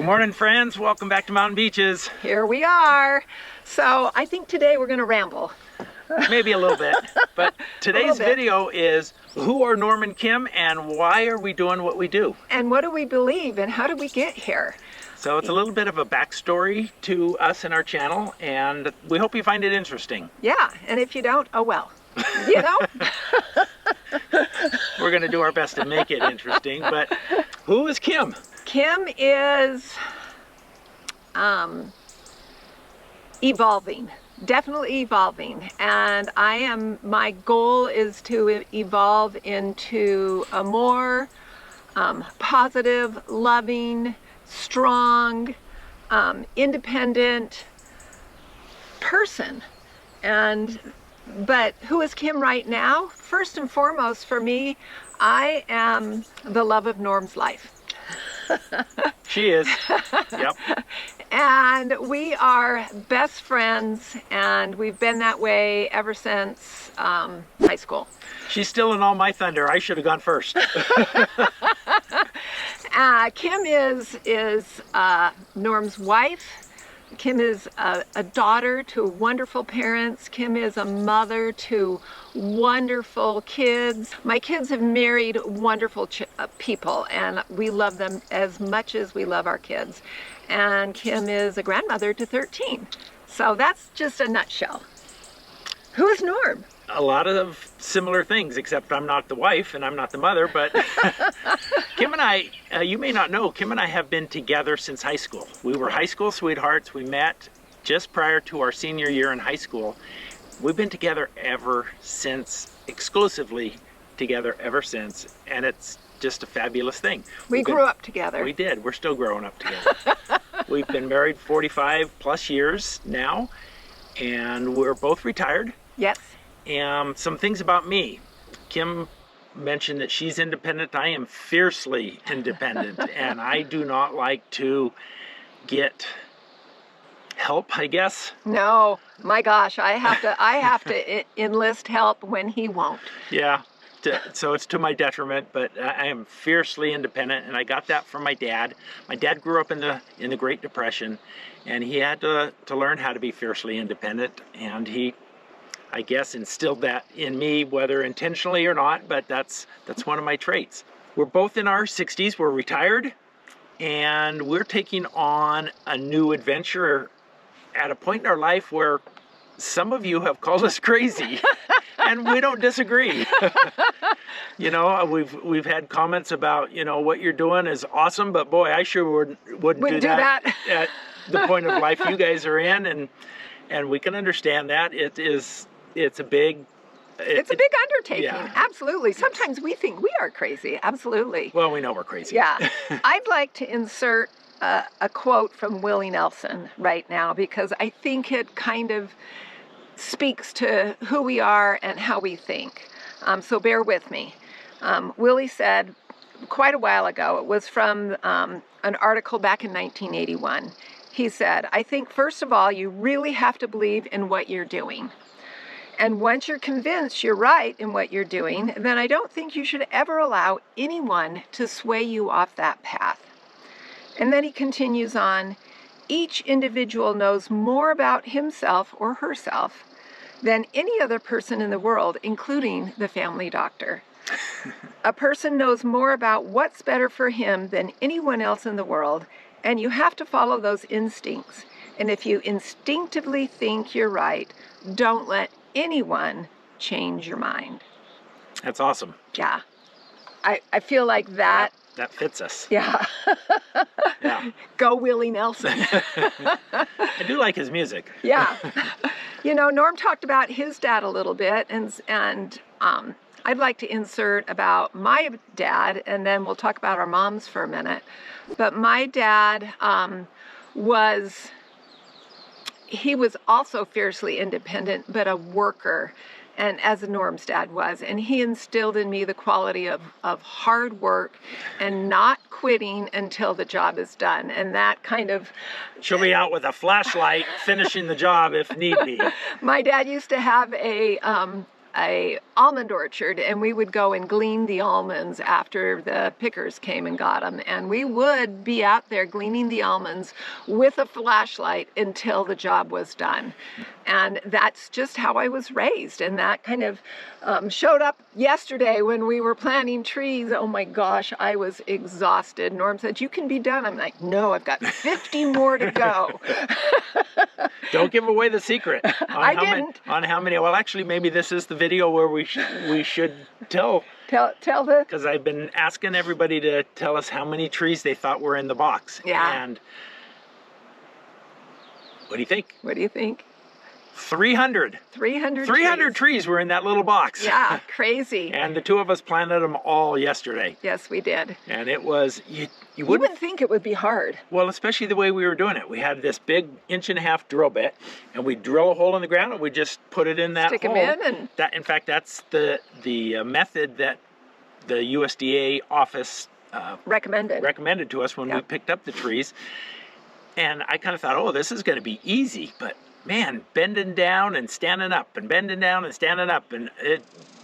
Good morning, friends. Welcome back to Mountain Beaches. Here we are. So I think today we're going to ramble. Maybe a little bit, but today's video is who are Norm and Kim and why are we doing what we do? And what do we believe and how did we get here? So it's a little bit of a backstory to us and our channel, and we hope you find it interesting. Yeah, and if you don't, oh well. You know? We're going to do our best to make it interesting, but who is Kim? Kim is evolving. Definitely evolving, and my goal is to evolve into a more positive, loving, strong, independent person. But who is Kim right now? First and foremost, for me, I am the love of Norm's life. She is. Yep. And we are best friends, and we've been that way ever since high school. She's still in all my thunder. I should have gone first. Kim is Norm's wife. Kim is a daughter to wonderful parents. Kim is a mother to wonderful kids. My kids have married wonderful people, and we love them as much as we love our kids. And Kim is a grandmother to 13. So that's just a nutshell. Who is Norm? A lot of similar things, except I'm not the wife and I'm not the mother, but Kim and I, you may not know, Kim and I have been together since high school. We were high school sweethearts. We met just prior to our senior year in high school. We've been together ever since, exclusively together ever since, and it's just a fabulous thing. We grew up together. We did. We're still growing up together. We've been married 45 plus years now, and we're both retired. Yes. Some things about me. Kim mentioned that she's independent. I am fiercely independent, and I do not like to get help, I guess. No, my gosh, I have to enlist help when he won't. Yeah. So it's to my detriment, but I am fiercely independent, and I got that from my dad. My dad grew up in the Great Depression, and he had to learn how to be fiercely independent, and he, I guess, instilled that in me, whether intentionally or not, but that's one of my traits. We're both in our 60s, we're retired, and we're taking on a new adventure at a point in our life where some of you have called us crazy, and we don't disagree. You know, we've had comments about, you know, what you're doing is awesome, but boy, I sure wouldn't do that at the point of life you guys are in, and we can understand that. It's a big undertaking. Yeah. Absolutely. Sometimes we think we are crazy. Absolutely. Well, we know we're crazy. Yeah. I'd like to insert a quote from Willie Nelson right now, because I think it kind of speaks to who we are and how we think. So bear with me. Willie said quite a while ago, it was from an article back in 1981. He said, "I think first of all, you really have to believe in what you're doing. And once you're convinced you're right in what you're doing, then I don't think you should ever allow anyone to sway you off that path." And then he continues on, "Each individual knows more about himself or herself than any other person in the world, including the family doctor. A person knows more about what's better for him than anyone else in the world, and you have to follow those instincts. And if you instinctively think you're right, don't let anyone change your mind." That's awesome. Yeah. I feel like that. That fits us. Yeah. Yeah. Go Willie Nelson. I do like his music. Yeah. You know, Norm talked about his dad a little bit, and I'd like to insert about my dad, and then we'll talk about our moms for a minute. But my dad was also fiercely independent, but a worker, and as Norm's dad was, and he instilled in me the quality of hard work and not quitting until the job is done. And that kind of... She'll be out with a flashlight finishing the job if need be. My dad used to have a a almond orchard, and we would go and glean the almonds after the pickers came and got them. And we would be out there gleaning the almonds with a flashlight until the job was done. And that's just how I was raised. And that kind of showed up yesterday when we were planting trees. Oh my gosh, I was exhausted. Norm said, "You can be done." I'm like, "No, I've got 50 more to go." Don't give away the secret on I didn't. On how many. Well, actually, maybe this is the video where we should tell the. Because I've been asking everybody to tell us how many trees they thought were in the box. Yeah. And what do you think? What do you think? 300. 300 trees were in that little box. Yeah, crazy. And the two of us planted them all yesterday. Yes, we did. And it was, you wouldn't think it would be hard. Well, especially the way we were doing it. We had this big 1.5-inch drill bit, and we drill a hole in the ground, and we just put it in that Stick hole. them in. In fact, that's the method that the USDA office recommended to us when we picked up the trees. And I kind of thought, oh, this is going to be easy, but man, bending down and standing up and bending down and standing up, and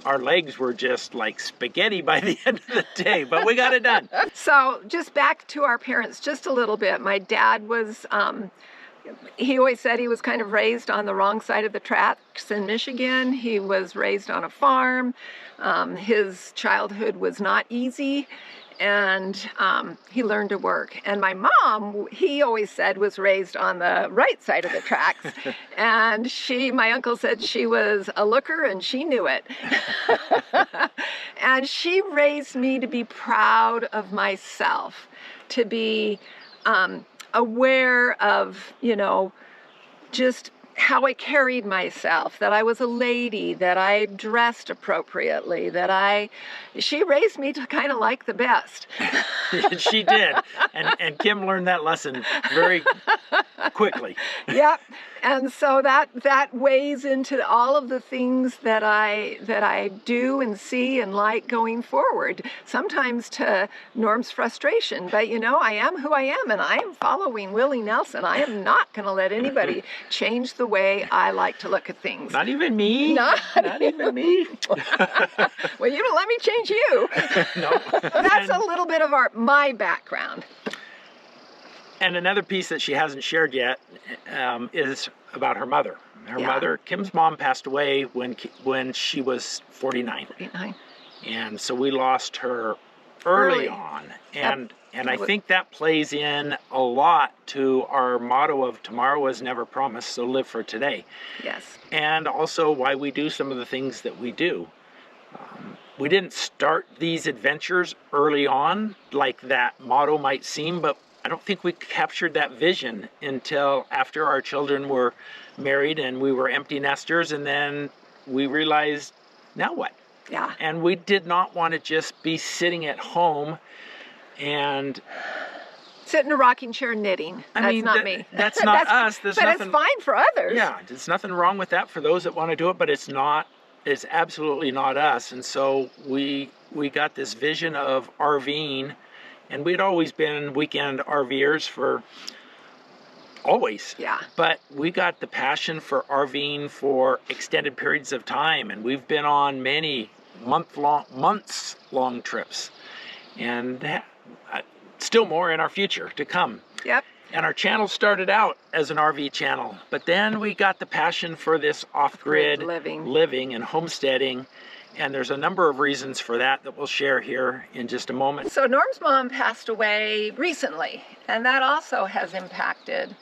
our legs were just like spaghetti by the end of the day, but we got it done. So just back to our parents just a little bit. My dad was, he always said he was kind of raised on the wrong side of the tracks in Michigan. He was raised on a farm. His childhood was not easy. And he learned to work. And my mom, he always said, was raised on the right side of the tracks. And my uncle said she was a looker and she knew it. And she raised me to be proud of myself, to be aware of, just how I carried myself, that I was a lady, that I dressed appropriately, she raised me to kind of like the best. She did. And Kim learned that lesson very quickly. Yep. And so that weighs into all of the things that I do and see and like going forward, sometimes to Norm's frustration. But I am who I am, and I am following Willie Nelson. I am not going to let anybody change the way I like to look at things. Not even me. Not even me. Well, you don't let me change you. No. That's a little bit of my background. And another piece that she hasn't shared yet is about her mother. Her mother, Kim's mom, passed away when she was 49. 49. And so we lost her early on. And I think that plays in a lot to our motto of tomorrow is never promised, so live for today. Yes. And also why we do some of the things that we do. We didn't start these adventures early on like that motto might seem, but I don't think we captured that vision until after our children were married and we were empty nesters, and then we realized, now what? Yeah. And we did not want to just be sitting at home and sit in a rocking chair knitting. That's not me. That's not us. But it's fine for others. Yeah, there's nothing wrong with that for those that want to do it, but it's absolutely not us. And so we got this vision of RVing. And we'd always been weekend RVers always. Yeah. But we got the passion for RVing for extended periods of time. And we've been on many months-long trips. And still more in our future to come. Yep. And our channel started out as an RV channel. But then we got the passion for this off-grid living and homesteading. And there's a number of reasons for that we'll share here in just a moment. So Norm's mom passed away recently, and that also has impacted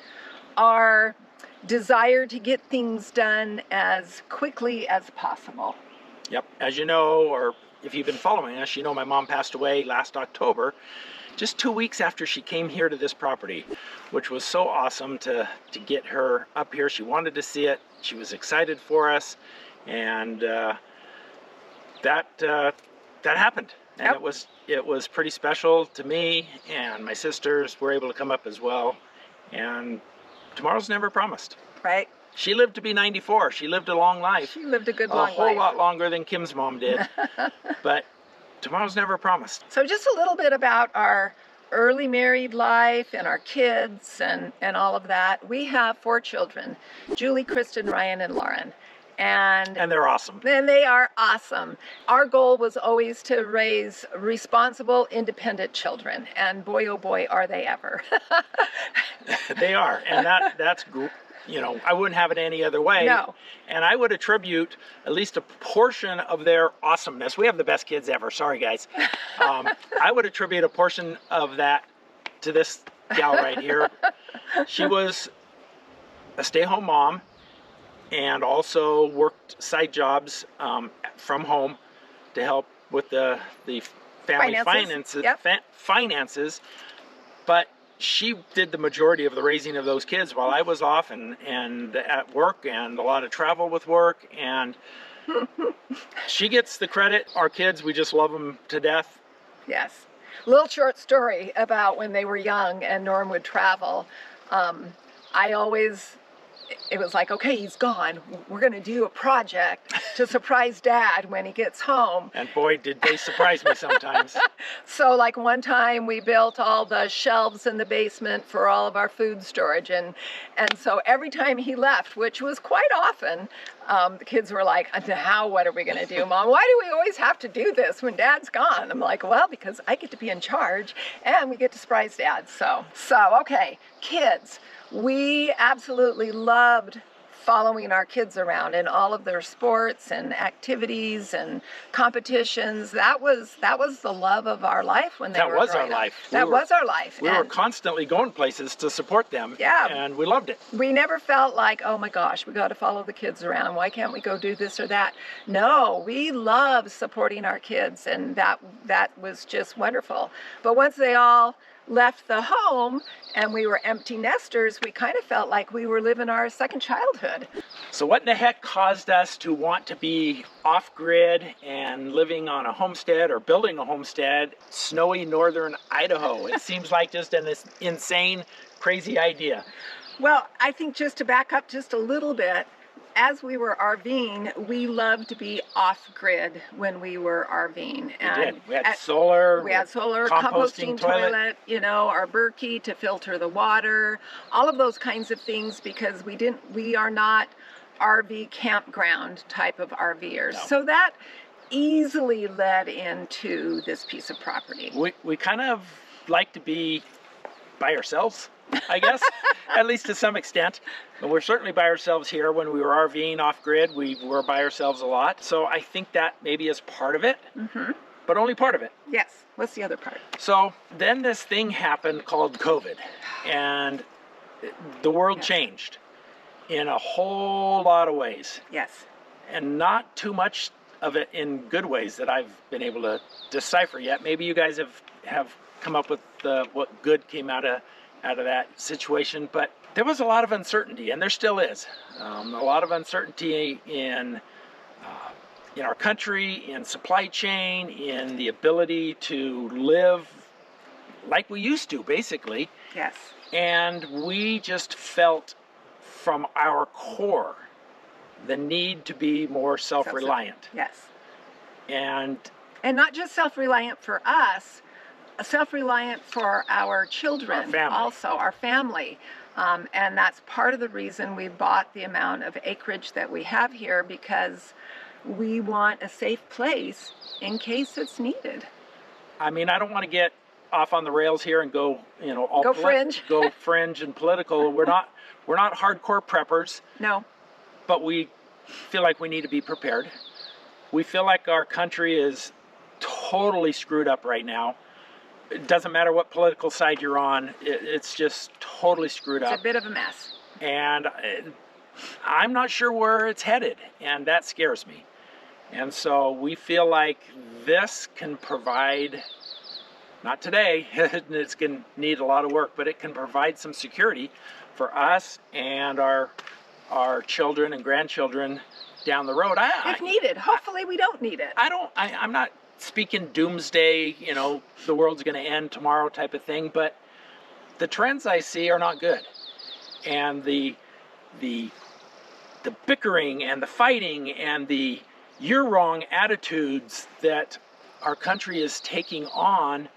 our desire to get things done as quickly as possible. Yep. As you know, or if you've been following us, you know my mom passed away last October, just 2 weeks after she came here to this property, which was so awesome to get her up here. She wanted to see it. She was excited for us, and that happened, and it was pretty special to me, and my sisters were able to come up as well. And tomorrow's never promised. Right. She lived to be 94. She lived a long life. She lived a good long life. A whole lot longer than Kim's mom did. But tomorrow's never promised. So just a little bit about our early married life and our kids and all of that. We have 4 children: Julie, Kristen, Ryan, and Lauren. And they're awesome. And they are awesome. Our goal was always to raise responsible, independent children. And boy, oh boy, are they ever. They are. And that's, you know, I wouldn't have it any other way. No. And I would attribute at least a portion of their awesomeness. We have the best kids ever. Sorry, guys. I would attribute a portion of that to this gal right here. She was a stay-home mom and also worked side jobs from home to help with the family finances. But she did the majority of the raising of those kids while I was off and at work, and a lot of travel with work, and she gets the credit. Our kids, we just love them to death. Yes. Little short story about when they were young and Norm would travel. It was like, okay, he's gone. We're going to do a project to surprise Dad when he gets home. And boy, did they surprise me sometimes. So like one time we built all the shelves in the basement for all of our food storage. And so every time he left, which was quite often, the kids were like, now what are we going to do, Mom? Why do we always have to do this when Dad's gone? I'm like, well, because I get to be in charge and we get to surprise Dad. So okay, kids. We absolutely loved following our kids around in all of their sports and activities and competitions. That was the love of our life when they were growing up. That was our life. We were constantly going places to support them. Yeah. And we loved it. We never felt like, oh my gosh, we got to follow the kids around. Why can't we go do this or that? No, we loved supporting our kids, and that was just wonderful. But once they all left the home and we were empty nesters, we kind of felt like we were living our second childhood. So what in the heck caused us to want to be off-grid and living on a homestead or building a homestead, snowy northern Idaho? It seems like just an insane, crazy idea. Well, I think just to back up just a little bit, as we were RVing, we loved to be off-grid when we were RVing. And we had solar. We had solar, composting toilet, you know, our Berkey to filter the water, all of those kinds of things, because we are not RV campground type of RVers. No. So that easily led into this piece of property. We kind of like to be by ourselves, I guess, at least to some extent. But we're certainly by ourselves here. When we were RVing off-grid, we were by ourselves a lot. So I think that maybe is part of it, but only part of it. Yes. What's the other part? So then this thing happened called COVID, and the world changed in a whole lot of ways. Yes. And not too much of it in good ways that I've been able to decipher yet. Maybe you guys have come up with what good came out of that situation, but there was a lot of uncertainty, and there still is. A lot of uncertainty in our country, in supply chain, in the ability to live like we used to, basically. Yes. And we just felt from our core the need to be more self-reliant. Yes. And not just self-reliant for us, self-reliant for our children, our family. Also our family. And that's part of the reason we bought the amount of acreage that we have here, because we want a safe place in case it's needed. I mean, I don't want to get off on the rails here and go, fringe. Go fringe and political. We're not hardcore preppers. No. But we feel like we need to be prepared. We feel like our country is totally screwed up right now. It doesn't matter what political side you're on. It's just totally screwed up. It's a bit of a mess. And I'm not sure where it's headed, and that scares me. And so we feel like this can provide, not today, it's going to need a lot of work, but it can provide some security for us and our children and grandchildren down the road. If needed. Hopefully we don't need it. I'm not speaking doomsday, the world's going to end tomorrow type of thing, but the trends I see are not good. And the bickering and the fighting and the you're wrong attitudes that our country is taking on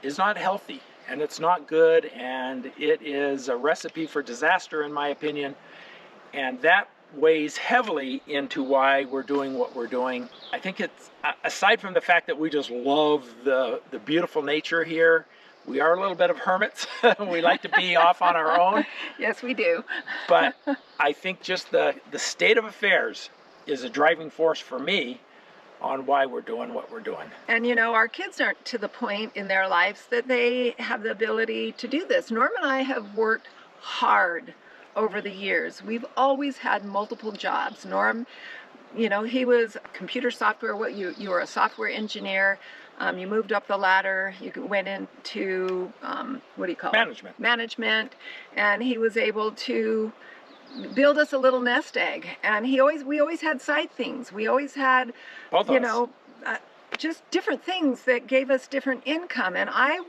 is not healthy, and it's not good, and it is a recipe for disaster in my opinion. And that weighs heavily into why we're doing what we're doing. I think it's, aside from the fact that we just love the beautiful nature here, we are a little bit of hermits. We like to be off on our own. Yes, we do. But I think just the state of affairs is a driving force for me on why we're doing what we're doing. And you know, our kids aren't to the point in their lives that they have the ability to do this. Norm and I have worked hard over the years. We've always had multiple jobs. Norm, you know, he was computer software. You were a software engineer. You moved up the ladder. You went into what do you call it? Management. And he was able to build us a little nest egg. And we always had side things. We always had, just different things that gave us different income. And I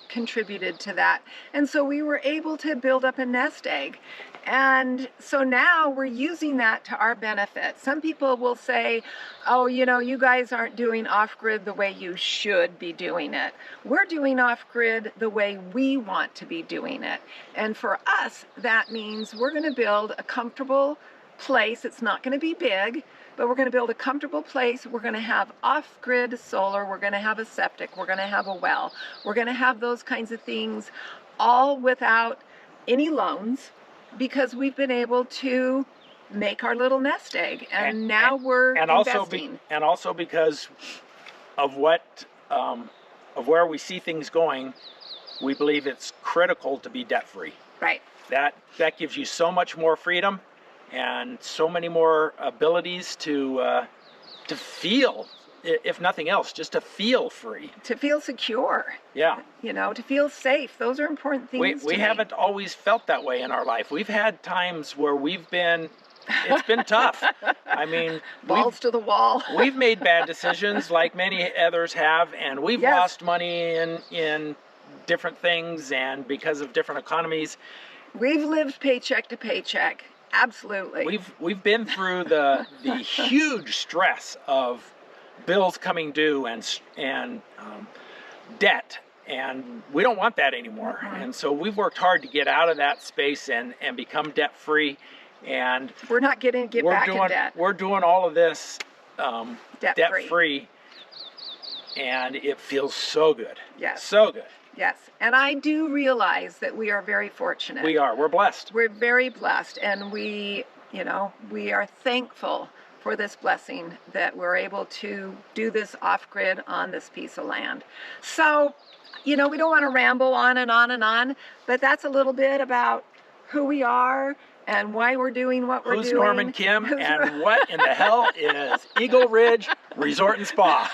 contributed to that. And so we were able to build up a nest egg. And so now we're using that to our benefit. Some people will say, oh, you know, you guys aren't doing off-grid the way you should be doing it. We're doing off-grid the way we want to be doing it. And for us, that means we're going to build a comfortable place. It's not going to be big, but we're going to build a comfortable place. We're going to have off-grid solar. We're going to have a septic. We're going to have a well. We're going to have those kinds of things, all without any loans, because we've been able to make our little nest egg, and now we're investing. And also because of of where we see things going, we believe it's critical to be debt-free. Right. That gives you so much more freedom and so many more abilities to feel, if nothing else, just to feel free. To feel secure. Yeah. You know, to feel safe. Those are important things. We haven't always felt that way in our life. We've had times where it's been tough. I mean, balls to the wall. We've made bad decisions like many others have, and we've lost money in different things and because of different economies. We've lived paycheck to paycheck. Absolutely. We've been through the huge stress of bills coming due and debt, and we don't want that anymore. And so we've worked hard to get out of that space and become debt free. And we're not get back in debt. We're doing all of this debt free, and it feels so good. Yes. So good. Yes, and I do realize that we are very fortunate. We are. We're blessed. We're very blessed, and we are thankful for this blessing that we're able to do this off-grid on this piece of land. So, you know, we don't want to ramble on and on and on, but that's a little bit about who we are and why we're doing what we're doing. Who's Norm and Kim, and what in the hell is Eagle Ridge Resort and Spa?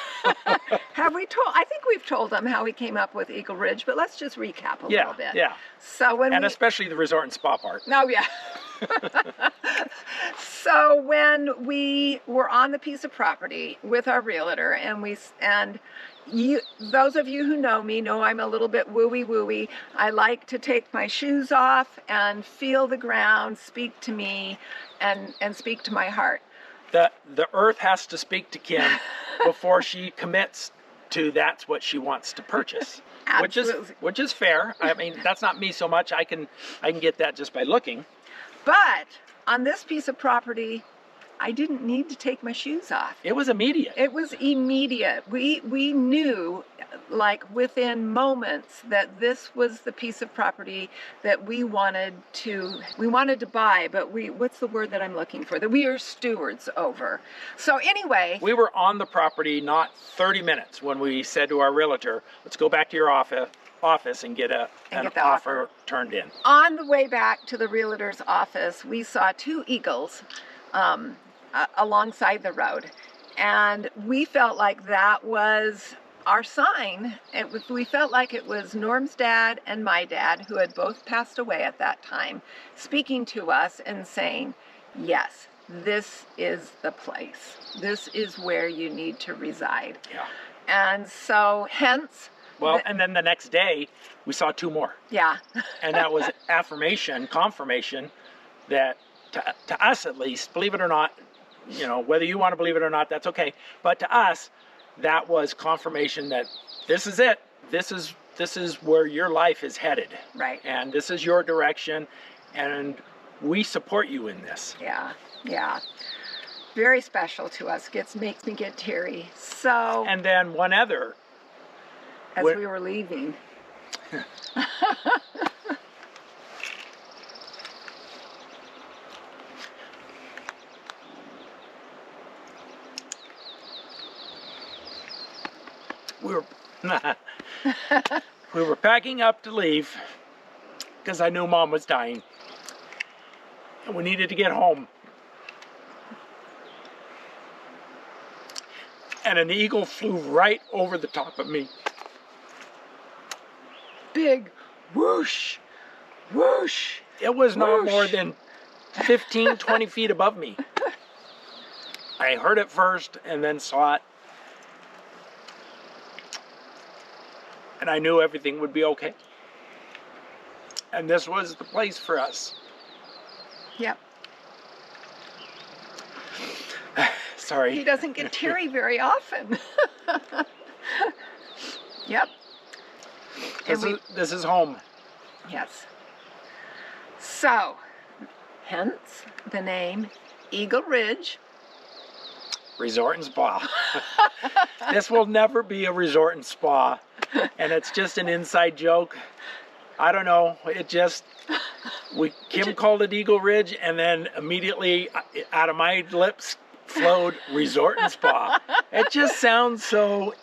I think we've told them how we came up with Eagle Ridge, but let's just recap a little bit. Yeah. So especially the resort and spa part. Oh, yeah. So when we were on the piece of property with our realtor, those of you who know me know I'm a little bit wooey. I like to take my shoes off and feel the ground speak to me and speak to my heart. The earth has to speak to Kim before she commits to that's what she wants to purchase. Absolutely. Which is fair. I mean, that's not me so much. I can get that just by looking. But on this piece of property, I didn't need to take my shoes off. It was immediate. It was immediate. We knew, like within moments, that this was the piece of property that we wanted to buy, but what's the word that I'm looking for? That we are stewards over. So anyway. We were on the property not 30 minutes when we said to our realtor, let's go back to your office and get an offer turned in. On the way back to the realtor's office, we saw two eagles alongside the road, and we felt like that was our sign. We felt like it was Norm's dad and my dad, who had both passed away at that time, speaking to us and saying, yes, this is the place. This is where you need to reside. Yeah. And so hence. Well, and then the next day we saw two more. Yeah. And that was confirmation that to us at least, believe it or not, you know, whether you want to believe it or not, that's okay. But to us, that was confirmation that this is it. This is where your life is headed. Right. And this is your direction, and we support you in this. Yeah. Yeah. Very special to us. Makes me get teary. So, And then one other. as When- we were leaving. we were we were packing up to leave because I knew Mom was dying and we needed to get home. And an eagle flew right over the top of me. Big whoosh, whoosh. It was not Whoosh. more than 15, 20 feet above me. I heard it first and then saw it. And I knew everything would be okay. And this was the place for us. Yep. Sorry. He doesn't get teary very often. Yep. This is home. Yes. So, hence the name Eagle Ridge. Resort and spa. This will never be a resort and spa. And it's just an inside joke. I don't know. Kim called it Eagle Ridge, and then immediately out of my lips flowed resort and spa. It just sounds so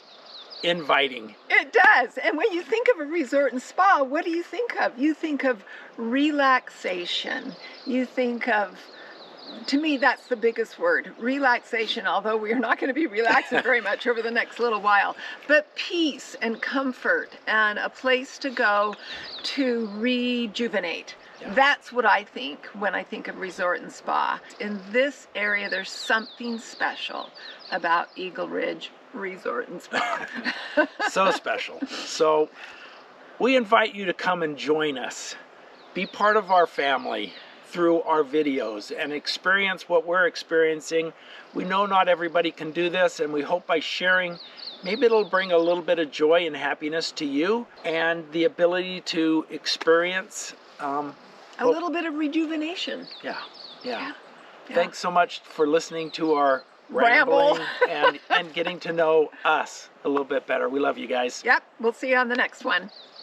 inviting. It does. And when you think of a resort and spa, what do you think of? You think of relaxation. You think of, to me, that's the biggest word, relaxation, although we are not going to be relaxing very much over the next little while. But peace and comfort and a place to go to rejuvenate. Yeah. That's what I think when I think of resort and spa. In this area, there's something special about Eagle Ridge Resort and Spa. So special. So we invite you to come and join us. Be part of our family through our videos and experience what we're experiencing. We know not everybody can do this, and we hope by sharing, maybe it'll bring a little bit of joy and happiness to you and the ability to experience A little bit of rejuvenation. Yeah. Thanks so much for listening to our Ramble. rambling and getting to know us a little bit better. We love you guys. Yep, we'll see you on the next one.